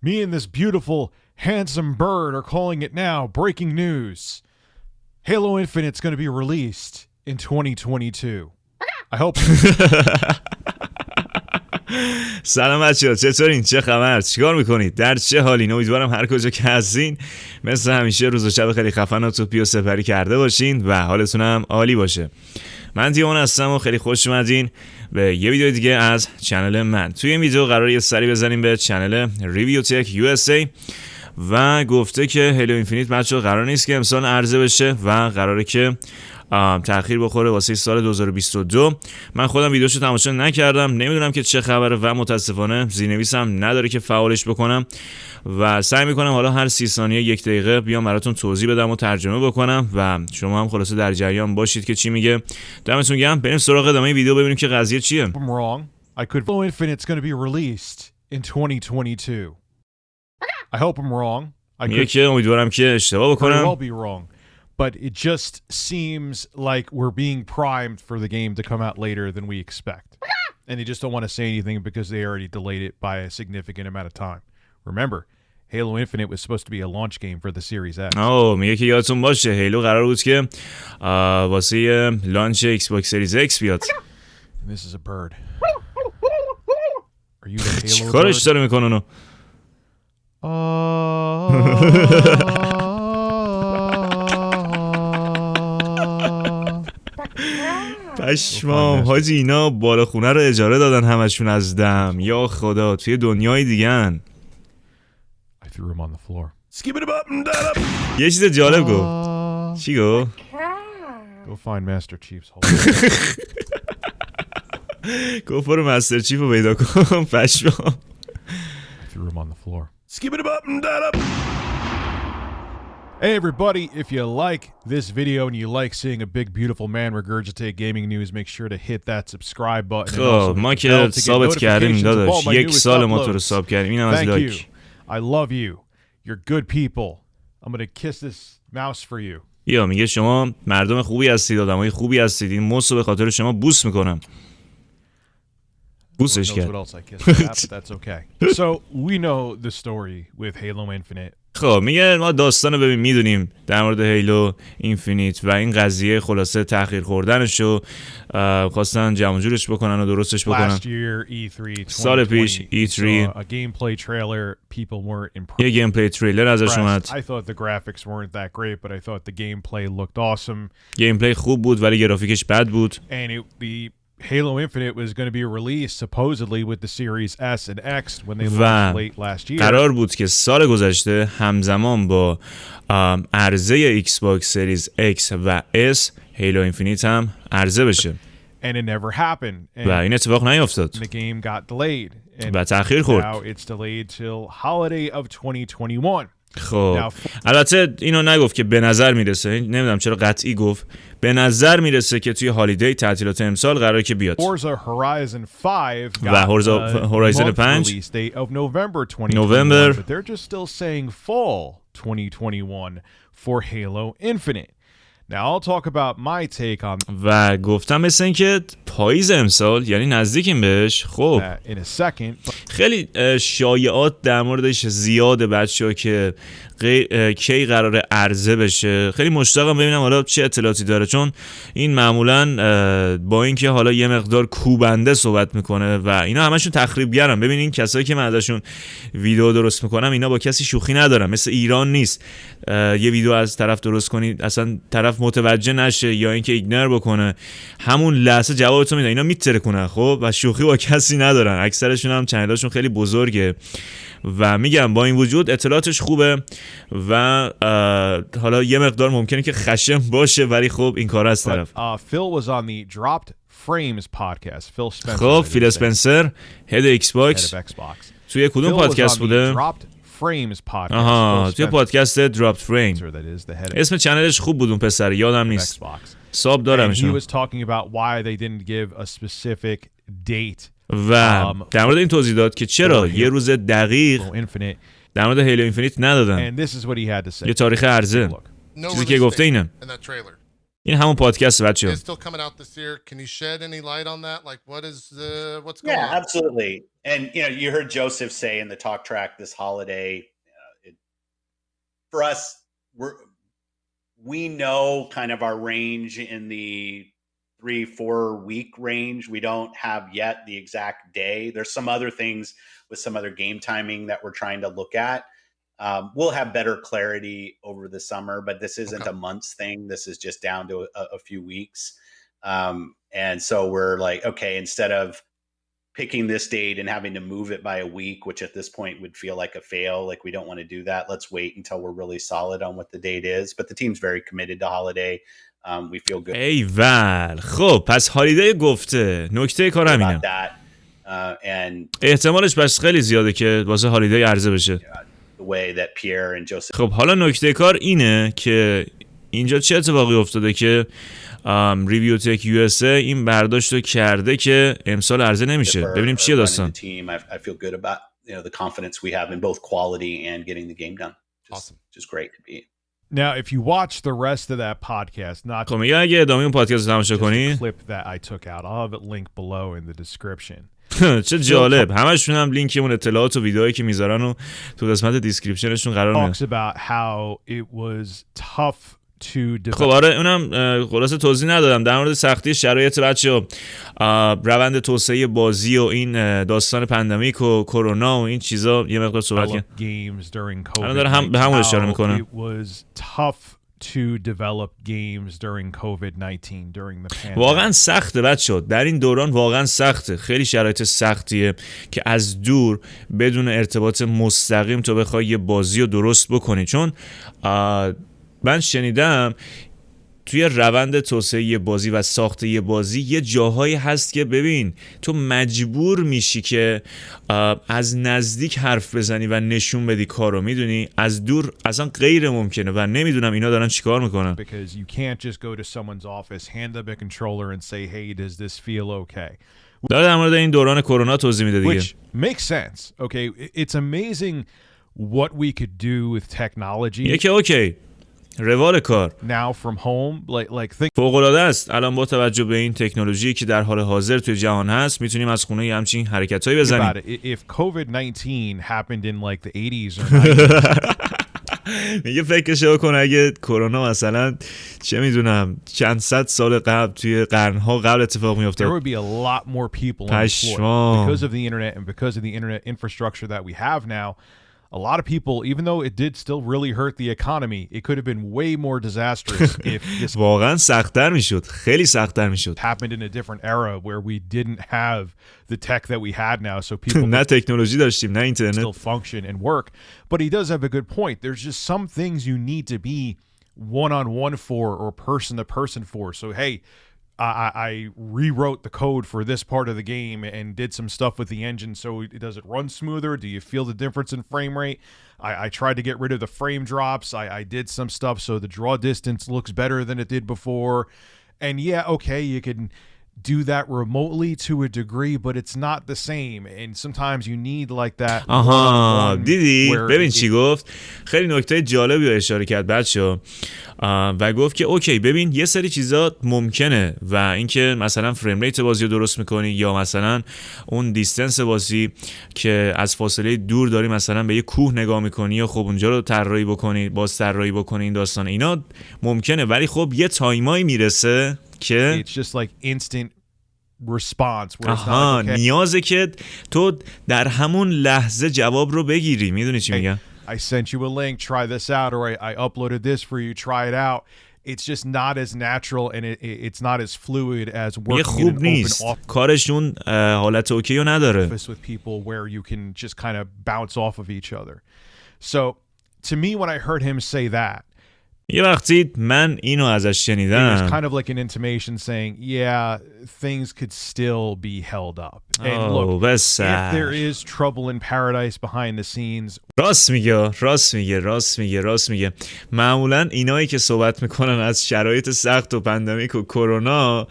Me and this beautiful, handsome bird are calling it now. Breaking news. Halo Infinite's going to be released in 2022. I hope. سلام بچه‌ها، چطورین؟ چه خبر؟ چیکار میکنید؟ در چه حالین؟ امیدوارم هر کجا که هستین مثل همیشه روز و شب خیلی خفن و توپی و سپری کرده باشین و حالتون هم عالی باشه. من دیوان هستم و خیلی خوش اومدین به یه ویدیو دیگه از چنل من. توی این ویدیو قراره یه سری بزنیم به چنل ریویو تک یو اس ای و گفته که هیلو اینفینیت بچه‌ها قرار نیست که امسال عرضه بشه و قراره که تأخیر بخوره واسه سال 2022. من خودم ویدیوشو تماشا نکردم، نمیدونم که چه خبره و متاسفانه زیرنویسم نداره که فعالش بکنم و سعی میکنم حالا هر 30 ثانیه یک دقیقه بیام براتون توضیح بدم و ترجمه بکنم و شما هم خلاصه در جریان باشید که چی میگه. دمتون گرم. بریم سراغ ادامه ویدیو ببینیم که قضیه چیه. I'm wrong. I could Halo Infinite's going to be released in 2022. I hope I'm wrong. میگه که امیدوارم که اشتباه بکنم. I'll be wrong. But it just seems like we're being primed for the game to come out later than we expect. And they just don't want to say anything because they already delayed it by a significant amount of time. Remember, Halo Infinite was supposed to be a launch game for the Series X. میگه که یادتون باشه هیلو قرار بود که واسه لانچ ایکس باکس سریز ایکس بیاد. And this is a bird. Are you the Halo چیکارش داره میکنه اونو؟ پشمام حاجی، اینا بالا خونه رو اجاره دادن همشون از دم. یا خدا توی دنیای دیگن. یه چیز جالب گفت. چی گفت؟ گفت برو مستر چیف رو پیدا کن. پشمام. Hey everybody, if you like this video and you like seeing a big beautiful man regurgitate gaming news, make sure to hit that subscribe button. خب ما که ثابت کردیم داداش، یک سال ما تو رو ساب کردیم. اینم از لایک. I love you. You're good people. I'm gonna kiss this mouse for you. یا میگه شما مردم خوبی هستید، آدمای خوبی هستید. این موس رو به خاطر شما بوس میکنم. بوسش کرد. That's okay. So we know the story with Halo Infinite. خب میگه ما داستانو ببین میدونیم در مورد هیلو اینفینیت و این قضیه خلاصه تأخیر خوردنشو خواستن جمع جورش بکنن و درستش بکنن. سال پیش E3 یه گیم پلی تریلر ازش اومد. گیم پلی خوب بود ولی گرافیکش بد بود. Halo Infinite was going to be released supposedly with the Series S and X when they launched late last year. قرار بود که سال گذشته همزمان با عرضه ایکس باکس سریز X و S هیلو اینفینیت هم عرضه بشه. And it never happened. و این اتفاق نیفتاد. The game got delayed. و تأخیر خورد. Now it's delayed till holiday of 2021. خب البته اینو نگفت که به نظر میرسه، نمیدونم چرا قطعی گفت به نظر میرسه که توی هالیدی تعطیلات امسال قراره که بیاد. و هورایزن 5 نوامبر but they're just still saying fall 2021 for Halo Infinite. Now I'll talk about my take on و گفتم مثل این که پاییز امسال یعنی نزدیکیم بهش. خب in a second. خیلی شایعات در موردش زیاده بچه‌ها که کی قراره عرضه بشه. خیلی مشتاقم ببینم حالا چه اطلاعاتی داره، چون این معمولا با اینکه حالا یه مقدار کوبنده صحبت میکنه و اینا همشون تخریبگرن. ببینین کسایی که من ازشون ویدیو درست میکنم اینا با کسی شوخی ندارم، مثل ایران نیست یه ویدیو از طرف درست کنید اصلا طرف متوجه نشه یا اینکه ایگنور بکنه همون لحظه جوابتو میده. اینا میترکونن خب و شوخی با کسی ندارن. اکثرشون هم چنلاشون خیلی بزرگه و میگم با این وجود اطلاعاتش خوبه و حالا یه مقدار ممکنه که خشم باشه ولی خب این کار از طرف. خب فیل اسپنسر هد ایکس باکس توی کدوم پادکست بوده؟ آها توی پادکست دراپت فریم. اسم چنلش خوب بود اون پسر، یادم نیست. ساب دارمشون. و در مورد این توضیح داد که چرا یه روز دقیق در مورد هیلو اینفینیت ندادن. یه تاریخ عرضه. چیزی که گفته اینه. این همون پادکست بچه‌ها. It's still coming out this year. Can you shed any light on that? Like, what's going on? Yeah, absolutely. And you heard Joseph say in the talk track this holiday, for us, we know kind of our range in the 3-4 week range. We don't have yet the exact day. There's some other things with some other game timing that we're trying to look at. We'll have better clarity over the summer, but this isn't a month's thing. This is just down to a few weeks. And so we're like, okay, instead of picking this date and having to move it by a week, which at this point would feel like a fail, like we don't want to do that. Let's wait until we're really solid on what the date is. But the team's very committed to holiday. We feel good. ایول. خب پس هالیدی گفته. نکته کار همینه. احتمالش بس خیلی زیاده که واسه هالیدی عرضه بشه. خب حالا نکته کار اینه که اینجا چه اتفاقی افتاده که ریویو تک یو اس ای این برداشت رو کرده که امسال عرضه نمیشه. ببینیم چیه داستان. Now, if you watch the rest of that podcast, not خب میگه اگه ادامه اون پادکست رو تماشا کنی clip that I took out, I'll have it linked below in the description. چه جالب. همشون هم لینک اون اطلاعات و ویدیوهایی که میذارن و تو قسمت دیسکریپشنشون قرار میدن. About how it was tough to develop. خب آره اونم خلاصه توضیح ندادم در مورد سختی شرایط بچه‌ها، روند توسعه بازی و این داستان پندمیک و کرونا و این چیزا یه مقدار صحبت کردیم. الان داره به همون اشاره میکنه. It was tough to develop games during COVID-19 during the pandemic. واقعا سخته بچه‌ها، در این دوران واقعا سخته. خیلی شرایط سختیه که از دور بدون ارتباط مستقیم تو بخوای یه بازی رو درست بکنی، چون من شنیدم توی روند توسعه یه بازی و ساخت یه بازی یه جاهایی هست که ببین تو مجبور میشی که از نزدیک حرف بزنی و نشون بدی کارو، میدونی از دور اصلا غیر ممکنه و نمیدونم اینا دارن چیکار میکنن. Because you can't just go to someone's office, hand them a controller and say, "Hey, does this feel okay?" داره در مورد این دوران کرونا توضیح میده دیگه. Which makes sense. Okay, it's amazing what we could do with technology. یکی اوکی روال کار now from home like think فوق‌العاده است. الان با توجه به این تکنولوژی که در حال حاضر توی جهان هست میتونیم از خونه یه همچین حرکتایی بزنیم. If COVID-19 happened in like the 80s or 90s میگه فکرشو بکن اگه کرونا مثلا چه میدونم چند صد سال قبل توی قرنها قبل اتفاق میافتاد. There would be a lot more people unemployed because of the internet and because of the internet infrastructure that we have now. A lot of people, even though it did still really hurt the economy, it could have been way more disastrous if this واقعا سخت‌تر میشد، خیلی سخت‌تر میشد. happened in a different era where we didn't have the tech that we had now, so people نه تکنولوژی داشتیم نه اینترنت. still function and work. But he does have a good point. There's just some things you need to be one-on-one for or person-to-person for. So hey, I rewrote the code for this part of the game and did some stuff with the engine so does it run smoother? Do you feel the difference in frame rate? I tried to get rid of the frame drops. I did some stuff so the draw distance looks better than it did before. And yeah, okay, you can do that remotely to a degree, but it's not the same. And sometimes you need like that. آها دیدی ببین چی گفت. خیلی نکته جالبی رو اشاره کرد بچه‌ها و گفت که اوکی ببین یه سری چیزا ممکنه و اینکه مثلا فریم ریت بازی رو درست میکنی یا مثلا اون دیستنس بازی که از فاصله دور داری مثلا به یه کوه نگاه میکنی یا خب اونجا رو طراحی بکنی باز طراحی بکنی این داستان اینا ممکنه، ولی خب یه تایمایی میرسه که it's just like instant response where it's not like, okay, نیازه که تو در همون لحظه جواب رو بگیری. میدونی چی میگم؟ I sent you a link, try this out, or I uploaded this for you, try it out. It's just not as natural and it's not as fluid as working خوب in an نیست. open office کارشون حالت اوکی رو نداره. with people where you can just kind of bounce off of each other. So to me when I heard him say that, یه وقتی من اینو ازش شنیدم it was kind of like an intimation saying, yeah, things could still be held up. And look, if there is trouble in paradise behind the scenes, راست میگه. معمولا اینایی که صحبت میکنن از شرایط سخت و پندمیک و کرونا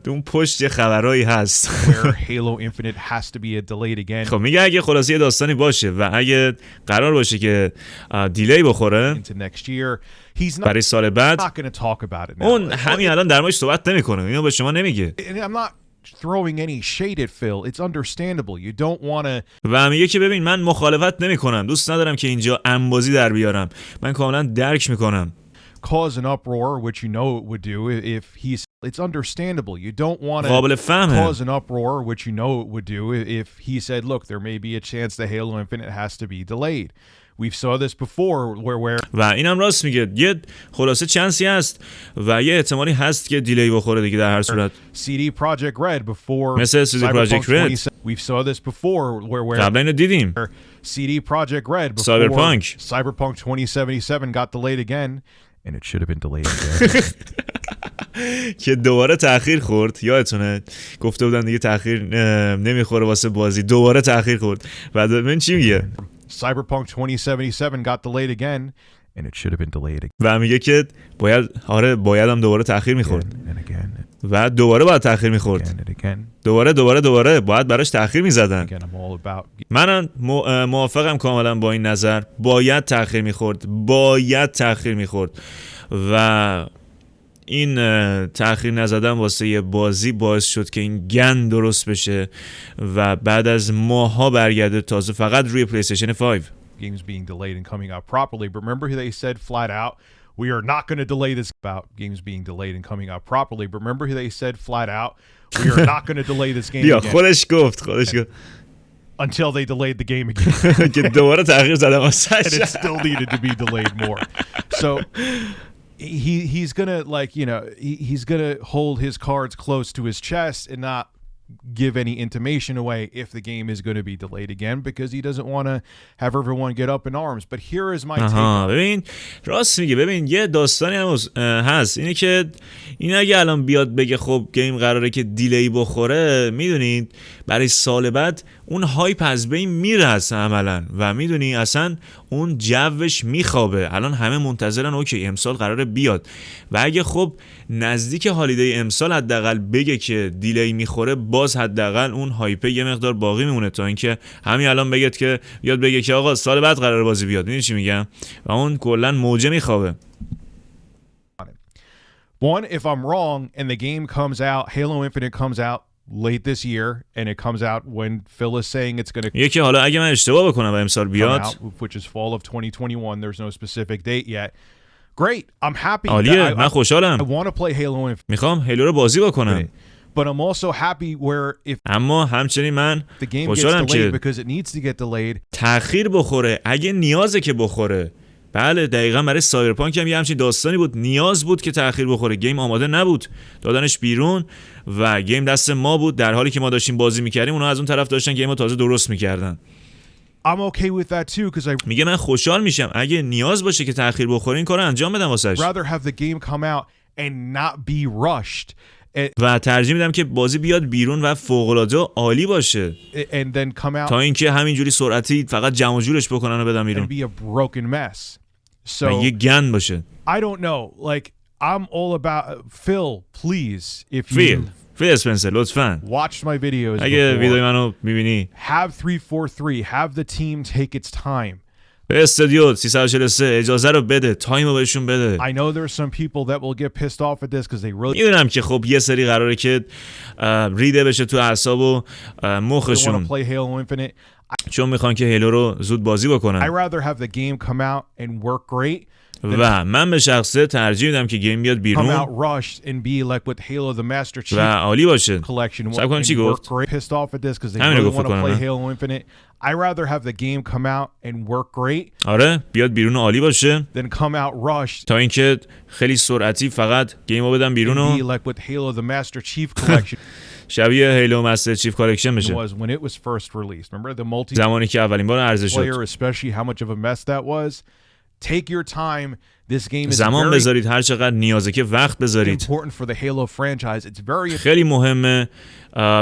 اون پشت یه خبرایی هست. where Halo Infinite has to be delayed again. خب میگه اگه خلاصه یه داستانی باشه و اگه قرار باشه که دیلی بخوره into next year, he's not برای سال بعد، going to talk about it now. اون همین الان در موردش صحبت نمیکنه، اینو به شما نمیگه. And I'm not throwing any shade at Phil. It's understandable. You don't want to. و میگه که ببین من مخالفت نمیکنم، دوست ندارم که اینجا انبازی در بیارم، من کاملا درک میکنم. Cause an uproar, which you know it would do if he's. It's understandable. You don't want to قابل فهمه. cause an uproar, which you know it would do if he said, "Look, there may be a chance that Halo Infinite has to be delayed." We've saw this before, where و اینم راست میگه، یه خلاصه چانسی هست و یه احتمالی هست که دیلی بخوره دیگه در هر صورت. CD Projekt Red before مثل CD Projekt Red. We've saw this before, where قبلا اینو دیدیم. CD Projekt Red before Cyberpunk 2077 got delayed again, and it should have been delayed again. که دوباره تأخیر خورد. یادتونه گفته بودن دیگه تأخیر نمیخوره واسه بازی، دوباره تأخیر خورد. بعد من چی میگه؟ Cyberpunk 2077 got delayed again, and it should have been delayed again. و میگه که باید هم دوباره تأخیر میخورد. And again. و دوباره باید تأخیر میخورد. And again. دوباره باید براش تأخیر میزدن. Again, I'm all about. منم موافقم کاملا با این نظر. باید تأخیر میخورد و این تأخیر نزدن واسه یه بازی باعث شد که این گند درست بشه و بعد از ماها برگرده تازه فقط روی پلیستیشن 5. Games being delayed and coming out properly. But remember they said flat out, we are not going to delay this about games being delayed and coming out properly. But remember they said flat out, we are not going to delay this game بیا again. خودش گفت Until they delayed the game again. که دوباره تأخیر زدن واسه. And it still needed to be delayed more. So he's gonna, like, you know, he's gonna hold his cards close to his chest and not give any intimation away if the game is going to be delayed again, because he doesn't want to have everyone get up in arms. But here is my take. ببین راست میگه. ببین یه داستانی هم هست، اینه که این اگه الان بیاد بگه خب گیم قراره که دیلی بخوره، میدونید برای سال بعد اون هایپ از بین میره اصلا عملا و میدونی اصلا اون جوش میخوابه. الان همه منتظرن اوکی امسال قراره بیاد و اگه خب نزدیک هالیدی امسال حداقل بگه که دیلی میخوره، باز حداقل اون هایپ یه مقدار باقی میمونه تا اینکه همین الان بگه که آقا سال بعد قراره بازی بیاد. میدونی چی میگم؟ و اون کلا موجه میخوابه. One, if I'm wrong and the game comes out, Halo Infinite comes out late this year, and it comes out when Phil is saying it's going to یکی حالا اگه من اشتباه بکنم و امسال بیاد، which is fall of 2021, there's no specific date yet. Great, I'm happy. عالیه، من خوشحالم. I want to play Halo Infinite. میخوام هیلو رو بازی بکنم. But I'm also happy where if اما همچنین من the game gets خوشحالم delayed که because it needs to get delayed. تأخیر بخوره اگه نیازه که بخوره. بله دقیقاً برای سایبرپانک هم یه همچین داستانی بود، نیاز بود که تأخیر بخوره، گیم آماده نبود، دادنش بیرون و گیم دست ما بود، در حالی که ما داشتیم بازی میکردیم اونا از اون طرف داشتن گیم رو تازه درست میکردن. I'm okay with that too because I میگه من خوشحال میشم اگه نیاز باشه که تأخیر بخوره این کارو انجام بدم واسش. rather have the game come out and not be rushed. و ترجیح میدم که بازی بیاد بیرون و فوق‌العاده عالی باشه And then come out تا اینکه همینجوری سرعتی فقط جمع و جورش بکنن و بدن بیرون. and be a broken mess. So یه گند باشه. I don't know. Like I'm all about Phil. Please, if you فیل اسپنسر لطفاً watched my videos اگه before, ویدیو منو میبینی have 343. Have the team take its time. به استودیو 343 اجازه رو بده، تایم رو بهشون بده. I know there's some people that will get pissed off at this because they really میدونم که خب یه سری قراره که ریده بشه تو اعصاب و want to مخشون، play Halo Infinite. چون میخوان که هیلو رو زود بازی I بکنن. rather have the game come out and work great و من به شخصه ترجیح میدم که گیم بیاد come out بیرون rushed and be like with Halo the Master Chief و عالی باشه. collection. سعی کنم and چی work گفت؟ great. Pissed off at this because they همین really رو want گفت to play کنم. Halo Infinite. I rather have the game come out and work great آره بیاد بیرون و عالی باشه than come out rushed تا اینکه خیلی سرعتی فقط گیم رو بدن بیرون and be و like with Halo the Master Chief collection شبیه هیلو مستر چیف کالکشن بشه. was when it was first released. Remember the multiplayer, زمانی که اولین بار عرضه شد. especially how much of a mess that was. take your time. This game is زمان very بذارید، هر چقدر نیازه که وقت بذارید. important for the Halo franchise. It's very خیلی مهمه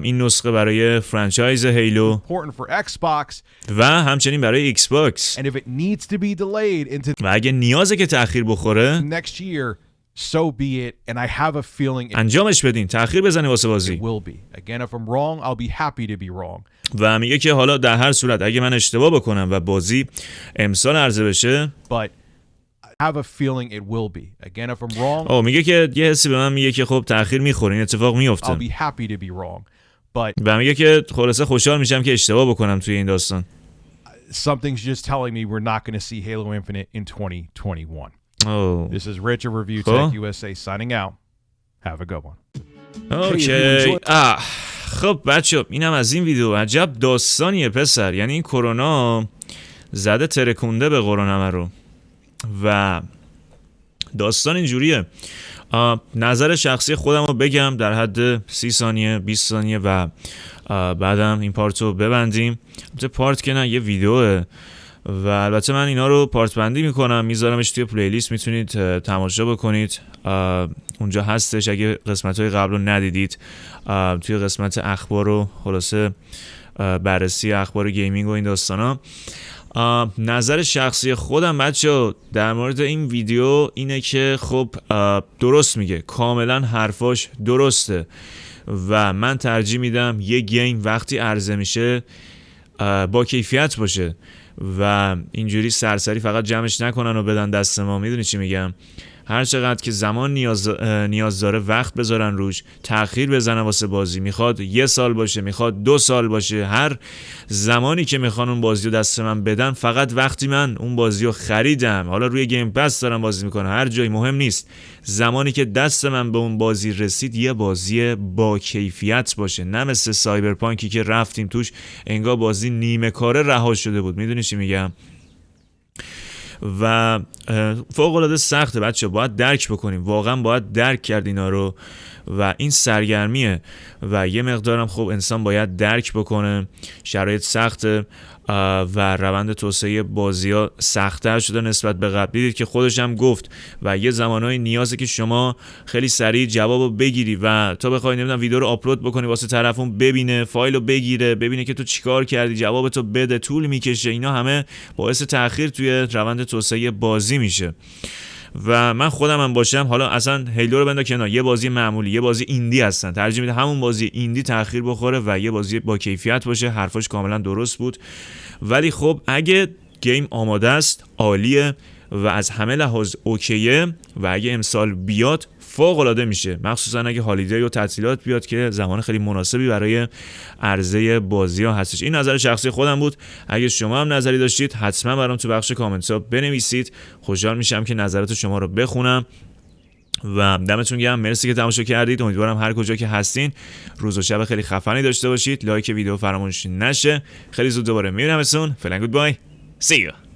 این نسخه برای فرانچایز هیلو important for Xbox. و همچنین برای ایکس باکس. And if it needs to be delayed into و اگه نیازه که تأخیر بخوره next year, so be it. And I have a feeling it انجامش بدین، تأخیر بزنه واسه بازی. will be. Again, if I'm wrong, I'll be happy to be wrong. و میگه که حالا در هر صورت اگه من اشتباه بکنم و بازی امسال عرضه بشه، But I have a feeling it will be. Again, if I'm wrong, میگه که یه حسی به من میگه که خب تأخیر میخوره، این اتفاق میفته. I'll be happy to be wrong. But و میگه که خلاصه خوشحال میشم که اشتباه بکنم توی این داستان. something's just telling me we're not going to see Halo Infinite in 2021. This is Rich of Review Tech USA signing out. Have a good one. اوکی. خب بچه اینم از این ویدیو. عجب داستانیه پسر. یعنی این کرونا زده ترکونده به قرآن همه رو و داستان اینجوریه. نظر شخصی خودم رو بگم در حد 30 ثانیه 20 ثانیه و بعدم این پارت رو ببندیم. پارت که نه، یه ویدیوه و البته من اینا رو پارت بندی میکنم، میذارمش توی پلیلیست، میتونید تماشا بکنید، اونجا هستش اگه قسمت های قبل رو ندیدید. توی قسمت اخبار و خلاصه بررسی اخبار گیمینگ و این داستانا. نظر شخصی خودم بچه در مورد این ویدیو اینه که خب درست میگه، کاملا حرفاش درسته و من ترجیح میدم یه گیم وقتی عرضه میشه با کیفیت باشه و اینجوری سرسری فقط جمعش نکنن و بدن دست ما. میدونی چی میگم؟ هر چقدر که زمان نیاز داره وقت بذارن روش، تأخیر بزنن واسه بازی. میخواد 1 سال باشه، میخواد 2 سال باشه، هر زمانی که میخوان اون بازی رو دست من بدن، فقط وقتی من اون بازی رو خریدم، حالا روی گیم پس دارم بازی میکنم، هر جایی مهم نیست، زمانی که دست من به اون بازی رسید یه بازی با کیفیت باشه، نه مثل سایبرپانکی که رفتیم توش انگار بازی نیمه کاره رها شده بود. میدونی چی میگم؟ و فوق العاده سخته بچه، باید درک بکنیم، واقعا باید درک کرد اینا رو و این سرگرمیه و یه مقدارم خب انسان باید درک بکنه. شرایط سخته و روند توسعه بازی‌ها سخت‌تر شده نسبت به قبل. دیدید که خودش هم گفت و یه زمانهای نیازه که شما خیلی سریع جوابو بگیری و تا بخوای نمیدونم ویدیو رو آپلود بکنی واسه طرفون ببینه، فایل رو بگیره، ببینه که تو چیکار کردی، جوابتو بده، طول میکشه. اینا همه باعث تأخیر توی روند توسعه بازی میشه. و من خودم هم باشم، حالا اصلا هیلو رو بنده کنار، یه بازی معمولی، یه بازی ایندی هستن، ترجیح میده همون بازی ایندی تأخیر بخوره و یه بازی با کیفیت باشه. حرفاش کاملا درست بود. ولی خب اگه گیم آماده است عالیه و از همه لحاظ اوکیه و اگه امسال بیاد فوق العاده میشه، مخصوصا اگه هالیدی و تعطیلات بیاد که زمان خیلی مناسبی برای عرضه بازی ها هستش. این نظر شخصی خودم بود. اگه شما هم نظری داشتید حتما برام تو بخش کامنت ها بنویسید، خوشحال میشم که نظرات شما رو بخونم. و دمتون گرم، مرسی که تماشا کردید. امیدوارم هر کجا که هستین روز و شب خیلی خفنی داشته باشید. لایک ویدیو فراموش نشه. خیلی زود دوباره میبینمتون. فعلا گود بای. See you.